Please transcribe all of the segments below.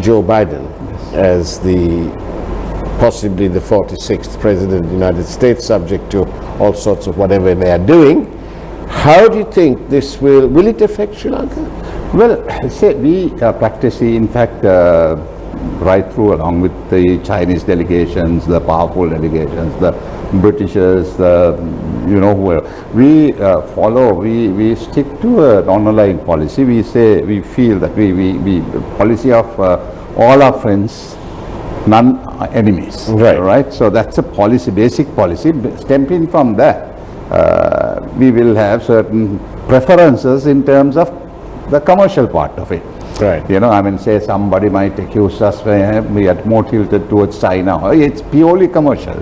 Joe Biden as possibly the 46th President of the United States, subject to all sorts of whatever they are doing. How do you think this will it affect Sri Lanka? Well, say we practice, in fact, right through along with the Chinese delegations, the powerful delegations, the Britishers, whoever. We we stick to a non-aligned policy. We feel that we policy of all our friends, none enemies. Right. So that's a policy, basic policy. Stemming from that, we will have certain preferences in terms of the commercial part of it. Right. Say somebody might accuse us we are more tilted towards China. It's purely commercial.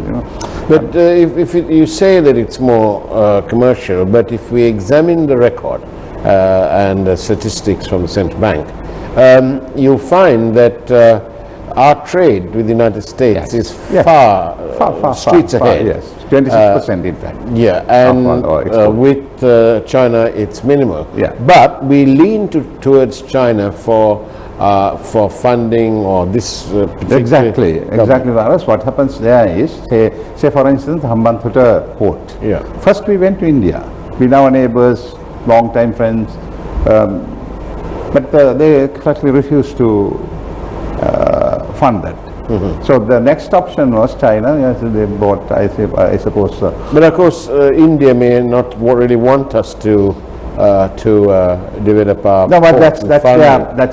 But if you say that it's more commercial, but if we examine the record and the statistics from the central bank, you'll find that our trade with the United States is far streets ahead. Yes, 26% in fact. Yeah, and with China it's minimal. Yeah. But we lean towards China for funding or this particular Exactly, Faraz. What happens there is, say for instance, Hambantota port. Yeah. First we went to India. We now neighbors, long-time friends, but they flatly refused to fund that. So the next option was China. Yes, they bought, I suppose. But of course, India may not really want us to develop our. No, but that's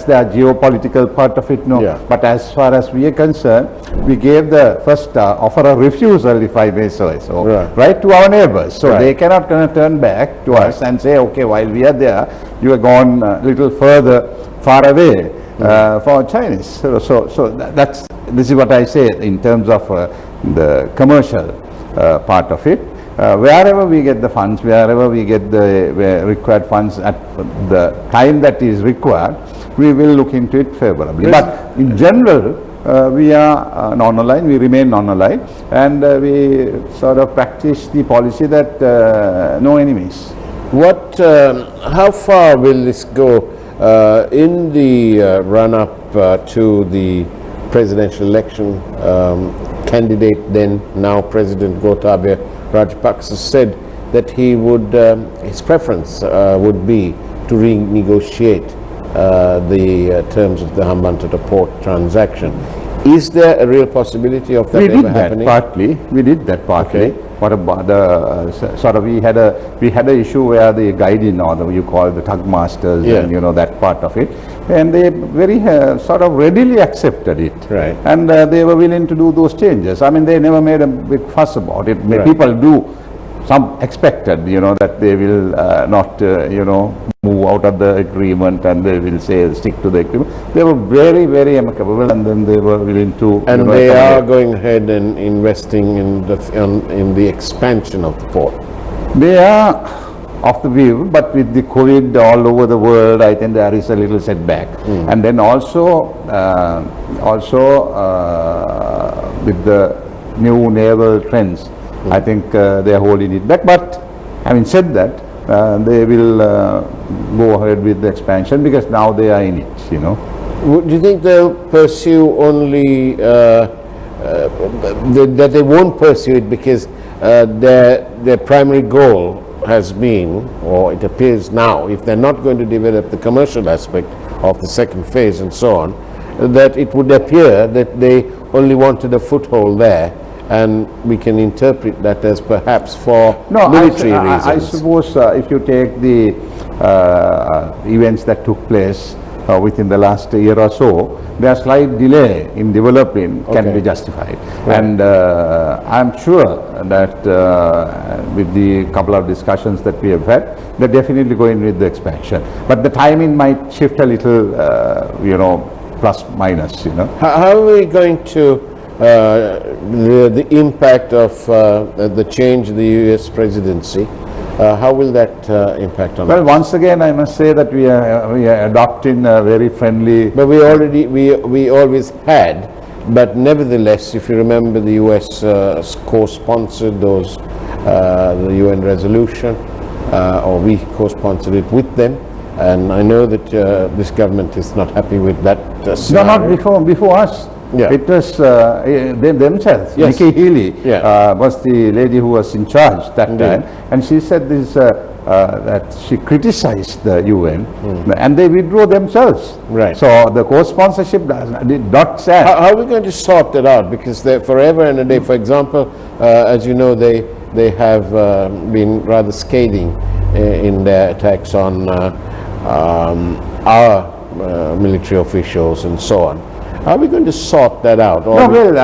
their geopolitical part of it. No, Yeah. But as far as we are concerned, we gave the first offer a refusal, if I may say so, right to our neighbors. So they cannot turn back to us and say, okay, while we are there, you have gone a little far away. For Chinese. So this is what I say in terms of the commercial part of it. Wherever we get the funds, wherever we get the required funds at the time that is required, we will look into it favorably. But in general, we are non-aligned, we remain non-aligned, and we sort of practice the policy that no enemies. How far will this go in the run-up to the presidential election? Candidate then, now President Gotabaya Rajapaksa said that he would, his preference would be to renegotiate the terms of the Hambantota port transaction. Is there a real possibility of that ever happening? We did that partly. Okay. What about the we had a issue where the guiding, or you call the tug masters, and that part of it, and they very sort of readily accepted it, Right. And they were willing to do those changes. I mean, they never made a big fuss about it. Right. People do. Some expected, that they will not, move out of the agreement, and they will stick to the agreement. They were very, very amicable, and then they were willing to. And they are going ahead and investing in the expansion of the port. They are of the view, but with the COVID all over the world, I think there is a little setback. And then also with the new naval trends, I think they are holding it back. But having said that, they will go ahead with the expansion because now they are in it. Do you think they'll pursue only that they won't pursue it because their primary goal has been, or it appears now, if they're not going to develop the commercial aspect of the second phase and so on, that it would appear that they only wanted a foothold there, and we can interpret that as perhaps for military reasons? I suppose if you take the events that took place within the last year or so, their slight delay in developing can be justified. Right. And I'm sure that with the couple of discussions that we have had, they're definitely going with the expansion. But the timing might shift a little, plus minus. How are we going to the impact of the change in the U.S. presidency? How will that impact on us? Well, once again, I must say that we are adopting a very friendly. But we always had. But nevertheless, if you remember, the U.S. co-sponsored the UN resolution, or we co-sponsored it with them, And I know that this government is not happy with that No, scenario. not before us. Yeah. It was them themselves. Yes. Nikki Haley Yeah. was the lady who was in charge that time, and she said this that she criticized the UN, and they withdrew themselves. Right. So the co-sponsorship did not stand. How are we going to sort that out? Because they're forever and a day. For example, as you know, they have been rather scathing in their attacks on our military officials and so on. How are we going to sort that out? No, well,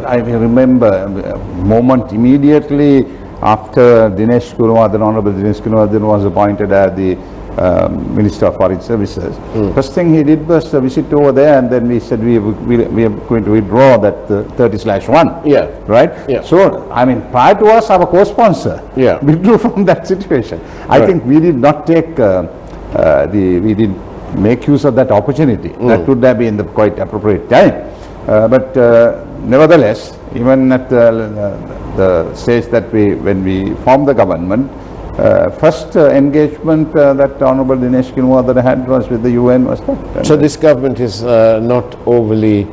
I remember a moment immediately after Dinesh Gunawardene, Honorable Dinesh Gunawardene was appointed as the Minister of Foreign Services. First thing he did was a visit over there, and then we said we are going to withdraw that 30/1. Yeah. Right? Yeah. So, I mean, prior to us, our co-sponsor Yeah. withdrew from that situation. I Right. think we did not take we did make use of that opportunity. That would have been the quite appropriate time. But nevertheless, even at the stage that when we formed the government, first engagement that Honorable Dinesh Gunawardene had was with the UN was that. So this government is not overly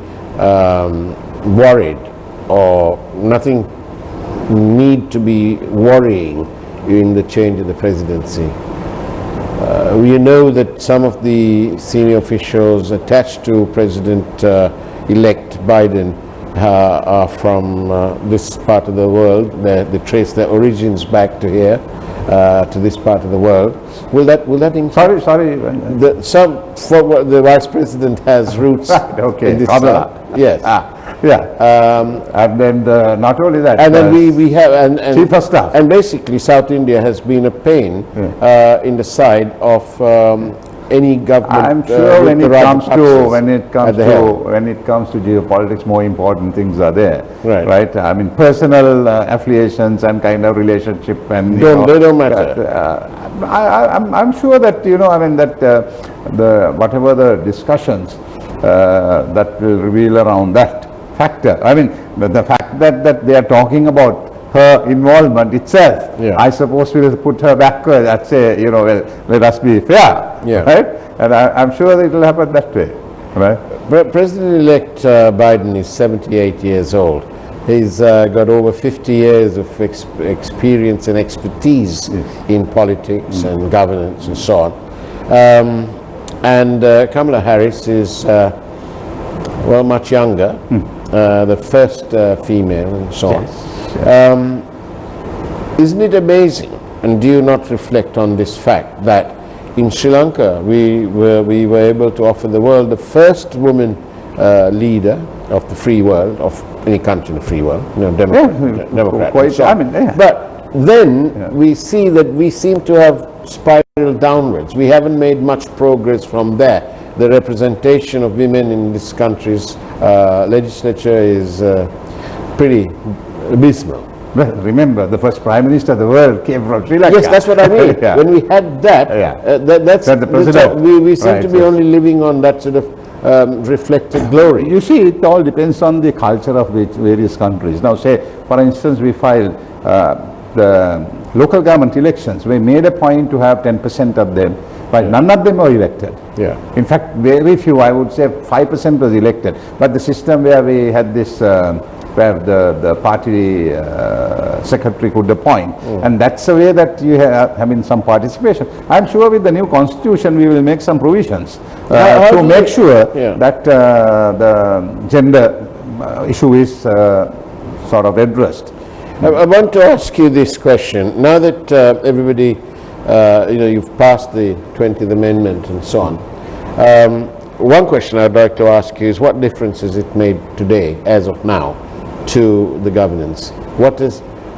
worried, or nothing need to be worrying in the change of the presidency. We know that some of the senior officials attached to President-elect Biden are from this part of the world. They trace their origins back to here, to this part of the world. Will that include? Sorry. The vice president has roots Okay. in this Kamala. Yes. Yeah. And then not only that. And then we have and Chief of Staff. and basically South India has been a pain in the side of any government. I'm sure when with it the comes to Rajapaksas at the helm. when it comes to geopolitics, more important things are there. Right. Right. I mean, personal affiliations and kind of relationship and They don't matter. I'm sure that I mean that the whatever the discussions that will reveal around that factor. I mean, the fact that they are talking about her involvement itself, Yeah. I suppose will put her backward and say, well, let us be fair, Yeah. right? And I'm sure that it will happen that way, right? President-elect Biden is 78 years old. He's got over 50 years of experience and expertise in politics and governance and so on. And Kamala Harris is, well, much younger, the first female and so on. Isn't it amazing, and do you not reflect on this fact, that in Sri Lanka we were able to offer the world the first woman leader of the free world, of any country in the free world, Democrat. Quite, and so on. I mean, yeah. But then we see that we seem to have spiraled downwards. We haven't made much progress from there. The representation of women in this country's legislature is pretty abysmal. Well, remember, the first Prime Minister of the world came from Sri Lanka. Yes, that's what I mean. Yeah. When we had that, that's the president. we seem Right, to be yes. only living on that sort of reflected glory. You see, it all depends on the culture of various countries. Now, say, for instance, we filed the local government elections. We made a point to have 10% of them, but none of them were elected. Yeah. In fact, very few, I would say 5% was elected. But the system where we had this, where the party secretary could appoint, and that's the way that you have, some participation. I'm sure with the new constitution we will make some provisions to make sure that the gender issue is sort of addressed. I want to ask you this question. Now that everybody, you've passed the 20th Amendment and so on, one question I'd like to ask you is, what difference has it made today, as of now, to the governance?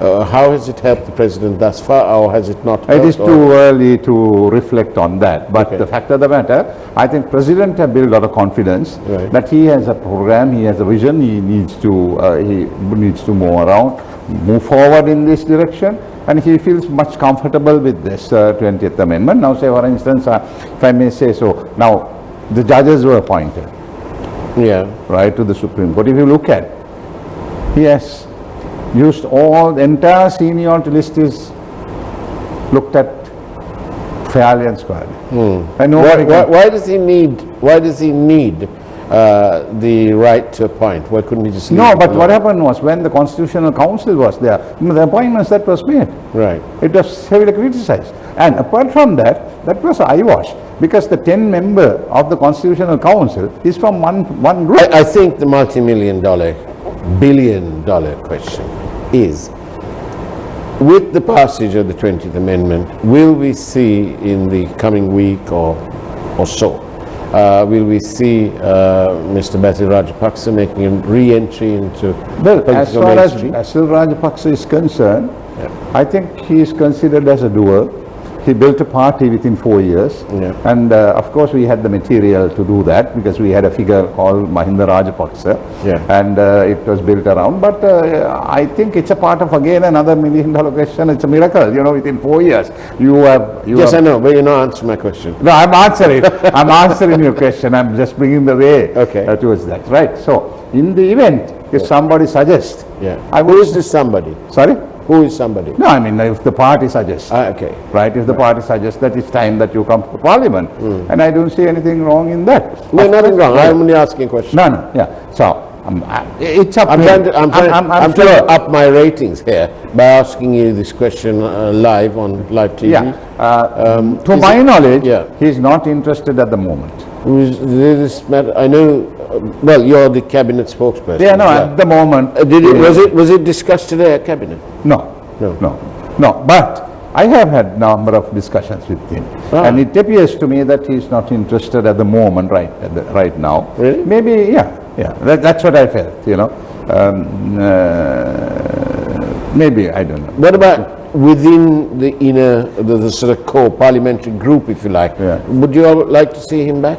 How has it helped the president thus far, or has it not helped? It is too early to reflect on that, but the fact of the matter, I think President has built a lot of confidence that he has a program, he has a vision, he needs to move forward in this direction, and he feels much comfortable with this 20th Amendment. Now, say for instance, if I may say so, now the judges were appointed, right, to the Supreme Court. If you look at, he has used all, the entire seniority list is looked at fairly and squarely. And Why does he need the right to appoint? Why couldn't he just leave No, it but alone? what happened was when the Constitutional Council was there, the appointments that was made, Right. it was heavily criticized. And apart from that, that was eyewash, because the 10 member of the Constitutional Council is from one group. I think the multi-million-dollar, billion-dollar question is, with the passage of the 20th Amendment, will we see in the coming week or so, will we see Mr. Basil Rajapaksa making a re-entry into Well, as political far as mainstream? Basil Rajapaksa is concerned, I think he is considered as a doer. He built a party within 4 years, and of course we had the material to do that, because we had a figure called Mahinda Rajapaksa, and it was built around. But I think it's a part of, again, another million-dollar question. It's a miracle, within 4 years you have. Yes, I know, but you're not answering my question. No, I'm answering. I'm answering your question. I'm just bringing the way towards that, right? So, in the event, if somebody suggests, Who is this somebody? Sorry? Who is somebody? No, I mean, if the party suggests, right? If the party suggests that it's time that you come to Parliament, and I don't see anything wrong in that. No, nothing wrong. I'm only asking a question. No, So, it's up I'm to trying you. to, I'm trying to up my ratings here by asking you this question live on live TV. To my knowledge, he's not interested at the moment. This matter? I know. Well, you're the cabinet spokesperson. At the moment. Was it discussed today at cabinet? No. But I have had number of discussions with him, and it appears to me that he's not interested at the moment, right now. Really? Maybe, that's what I felt. Maybe, I don't know. What about within the inner, the sort of core parliamentary group, if you like? Would you all like to see him back?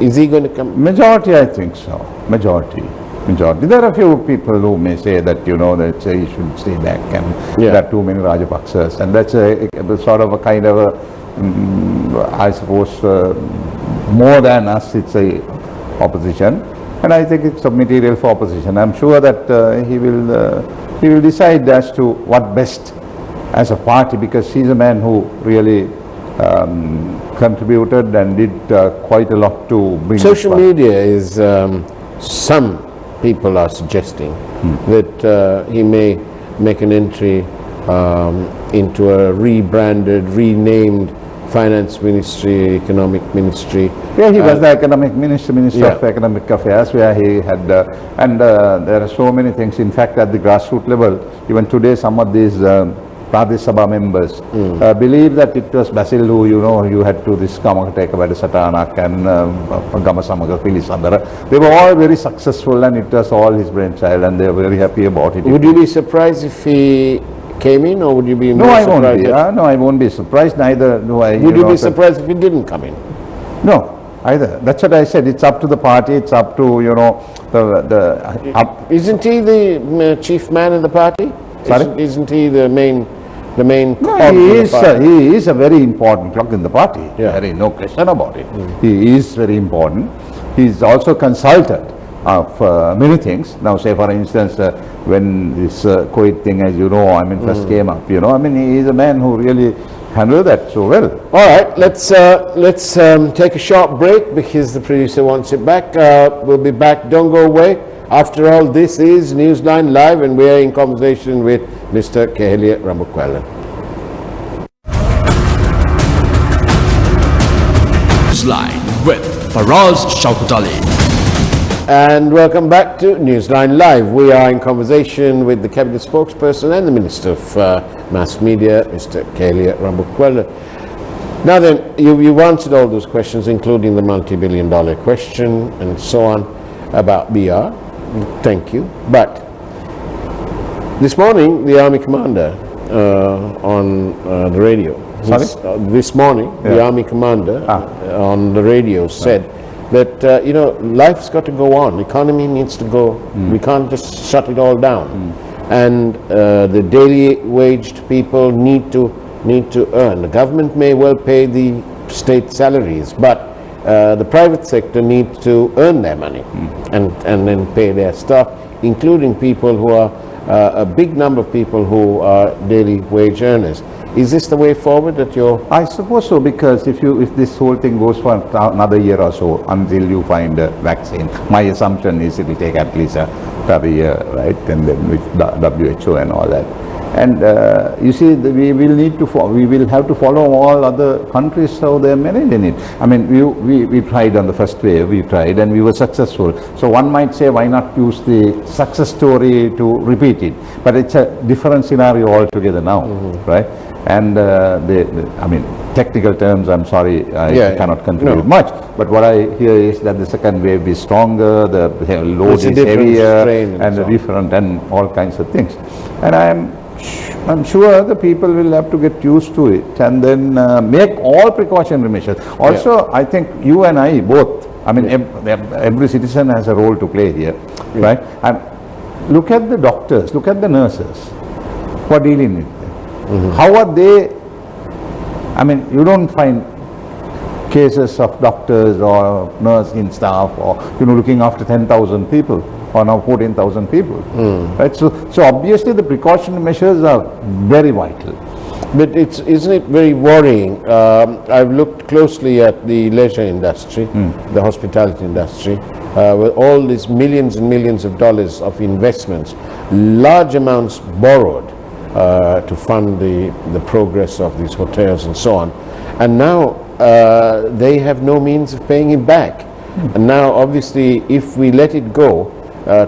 Is he going to come? Majority, I think so. Majority. There are a few people who may say that, that he should stay back, and there are too many Rajapaksas, and that's a sort of a kind of a, I suppose, more than us, it's a opposition, and I think it's a material for opposition. I'm sure that he will decide as to what best as a party, because he's a man who really contributed and did quite a lot to bring social media is some people are suggesting that he may make an entry into a rebranded, renamed finance ministry, economic ministry. He was the economic minister of economic affairs, where he had and there are so many things. In fact, at the grassroots level, even today, some of these Pradesh Sabha members believe that it was Basil who, you had to this Kamakateka Satanak and Gamasamaga Pilisandara. They were all very successful, and it was all his brainchild, and they were very happy about it. Would you be surprised if he came in, or would you be more surprised? No, I won't be surprised, neither do I. Would you be surprised if he didn't come in? No, either. That's what I said. It's up to the party, it's up to, Isn't he the chief man in the party? Sorry? Isn't he the main cog he in the party? He is a very important cog in the party. There is no question about it. He is very important. He is also consultant of many things. Now, say for instance, when this COVID thing, as first came up, he is a man who really handled that so well. All right, let's take a short break, because the producer wants it back. We'll be back. Don't go away. After all, this is Newsline Live, and we are in conversation with Mr. Kehelia Rambukwala. Newsline with Faraz Shauketaly. And welcome back to Newsline Live. We are in conversation with the Cabinet spokesperson and the Minister of Mass Media, Mr. Kehelia Rambukwala. Now then, you've answered all those questions, including the multi-billion-dollar question and so on about BR. Thank you. But this morning, the Army Commander on the radio, this morning, the Army Commander on the radio said that, life's got to go on. Economy needs to go. We can't just shut it all down. And the daily waged people need to earn. The government may well pay the state salaries, but the private sector needs to earn their money and then pay their staff, including people who are a big number of people who are daily wage earners. Is this the way forward that you're... I suppose so, because if this whole thing goes for another year or so until you find a vaccine, my assumption is it will take at least another year, right? And then with WHO and all that. And you see, we will have to follow all other countries how they are managing it. I mean, we tried on the first wave, and we were successful. So one might say, why not use the success story to repeat it? But it's a different scenario altogether now, right? And I mean, technical terms, I'm sorry, I cannot contribute much. But what I hear is that the second wave is stronger, the load is heavier, and different, and all kinds of things. And I'm sure the people will have to get used to it and then make all precautionary measures. Also, I think you and I both, I mean, every citizen has a role to play here, right? And look at the doctors, look at the nurses who are dealing with them. How are they? I mean, you don't find cases of doctors or nursing staff or, looking after 10,000 people. Or now 14,000 people, right? So obviously the precautionary measures are very vital. But isn't it very worrying? I've looked closely at the leisure industry, the hospitality industry, with all these millions and millions of dollars of investments, large amounts borrowed to fund the progress of these hotels and so on. And now they have no means of paying it back. And now obviously if we let it go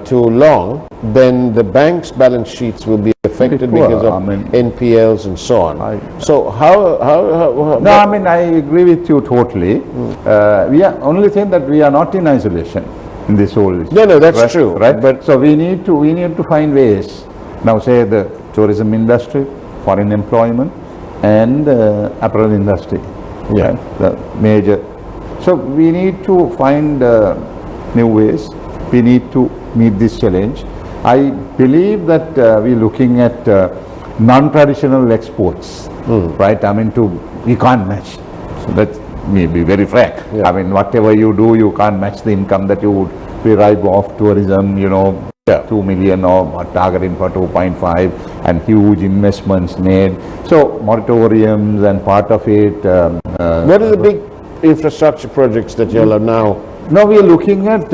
too long, then the bank's balance sheets will be affected because of NPLs and so on. So how no, I mean, I agree with you totally. We are only saying that we are not in isolation in this whole issue. No, that's true. Right? But so we need to find ways. Now, say the tourism industry, foreign employment, and apparel industry. Right? The major. So we need to find new ways. We need to meet this challenge. I believe that we're looking at non-traditional exports, right? I mean, we can't match. So that may be very frank. I mean, whatever you do, you can't match the income that you would derive off tourism, 2 million or targeting for 2.5 and huge investments made. So moratoriums and part of it. What are the big infrastructure projects that you all are now? No, we are looking at,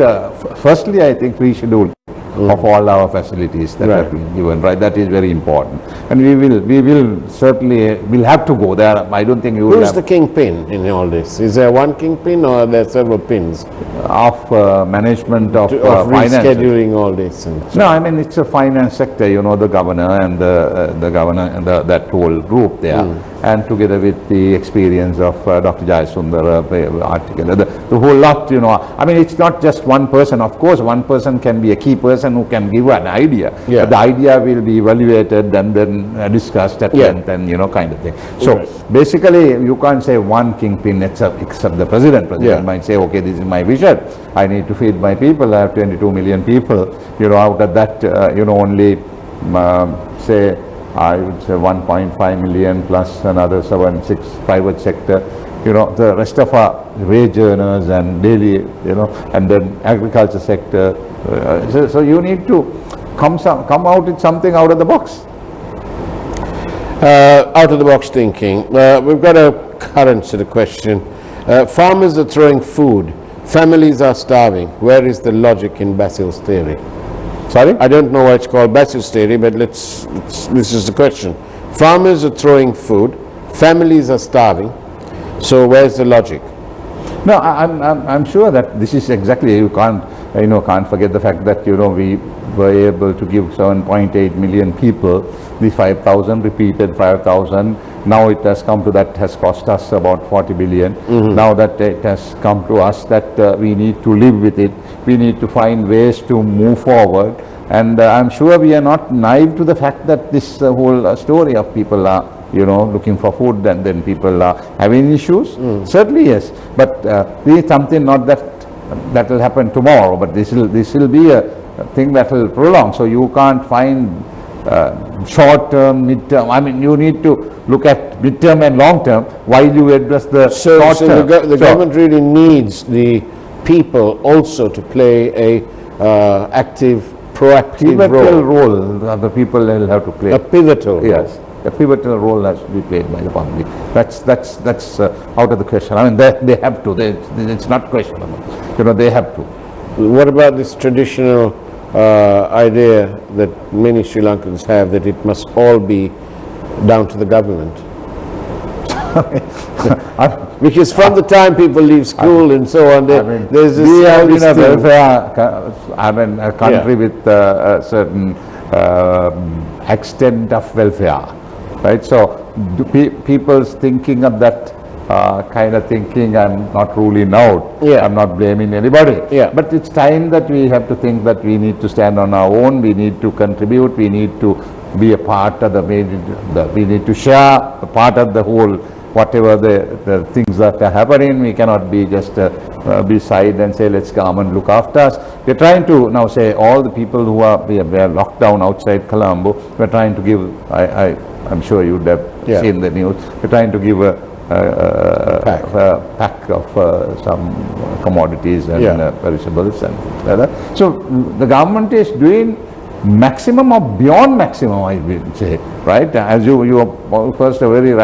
firstly, I think reschedule of all our facilities that have been given, right? That is very important. And we will certainly, we'll have to go there. I don't think you will Who's the kingpin in all this? Is there one kingpin or are there several pins? Of management of finance. Rescheduling all this. No, I mean, it's a finance sector, the governor and the governor and that whole group there. And together with the experience of Dr. Jayasundar article, the whole lot, I mean, it's not just one person. Of course, one person can be a key person who can give an idea. But the idea will be evaluated and then discussed at length and, kind of thing. So basically, you can't say one kingpin except the president. President might say, okay, this is my vision. I need to feed my people. I have 22 million people. Out of that, only say, I would say 1.5 million plus another 7-6 private sector. The rest of our wage earners and daily, and then agriculture sector. So you need to come out with something out of the box. Out of the box thinking. We've got a current sort of question. Farmers are throwing food. Families are starving. Where is the logic in Basil's theory? Sorry? I don't know why it's called Basil's theory, but this is the question. Farmers are throwing food. Families are starving. So where's the logic? No, I'm sure that this is exactly, you can't forget the fact that, we were able to give 7.8 million people the 5,000, repeated 5,000. Now it has come to that has cost us about 40 billion. Now that it has come to us that we need to live with it, we need to find ways to move forward. And I'm sure we are not naive to the fact that this whole story of people are, looking for food and then people are having issues. Certainly yes, but this is something not that will happen tomorrow, but this will be a thing that will prolong. So you can't find short term, mid term. I mean, you need to look at mid term and long term while you address the short term. The government really needs the people also to play a active, proactive pivotal role. The people will have to play a pivotal role. a pivotal role has to be played by the public. That's out of the question. I mean, they have to. It's not questionable. They have to. What about this traditional idea that many Sri Lankans have that it must all be down to the government? Because from the time people leave school and so on, there's this. We have been a welfare, a country with a certain extent of welfare, right? So people's thinking of that kind of thinking, I'm not ruling out. Yeah. I'm not blaming anybody. Yeah. But it's time that we have to think that we need to stand on our own. We need to contribute. We need to be a part of we need to share a part of the whole. Whatever the things that are happening, we cannot be just beside and say, let's come and look after us. We're trying to now say all the people who we are locked down outside Colombo, we're trying to give, I'm sure you would have seen the news, we're trying to give a pack of some commodities and perishables and things like that. So the government is doing maximum or beyond maximum, I will say, right? As you first a very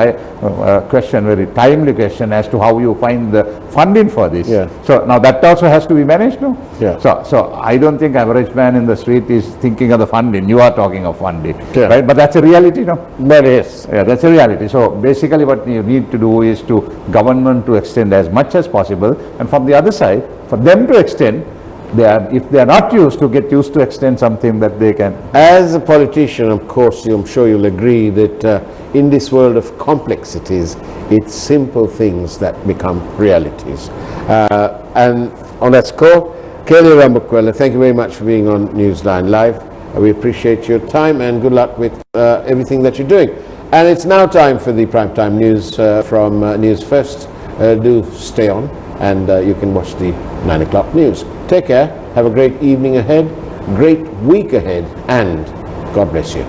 question, very timely question as to how you find the funding for this. Yeah. So now that also has to be managed, no? Yeah. So I don't think average man in the street is thinking of the funding. You are talking of funding, Yeah. right? But that's a reality, no? That is. Yeah, that's a reality. So basically what you need to do is to government to extend as much as possible, and from the other side, for them to extend, if they are not used to, get used to extend something that they can. As a politician, of course, I'm sure you'll agree that in this world of complexities, it's simple things that become realities. And on that score, Kelly Rambukwela, thank you very much for being on Newsline Live. We appreciate your time and good luck with everything that you're doing. And it's now time for the primetime news from News First. Do stay on and you can watch the 9 o'clock news. Take care, have a great evening ahead, great week ahead, and God bless you.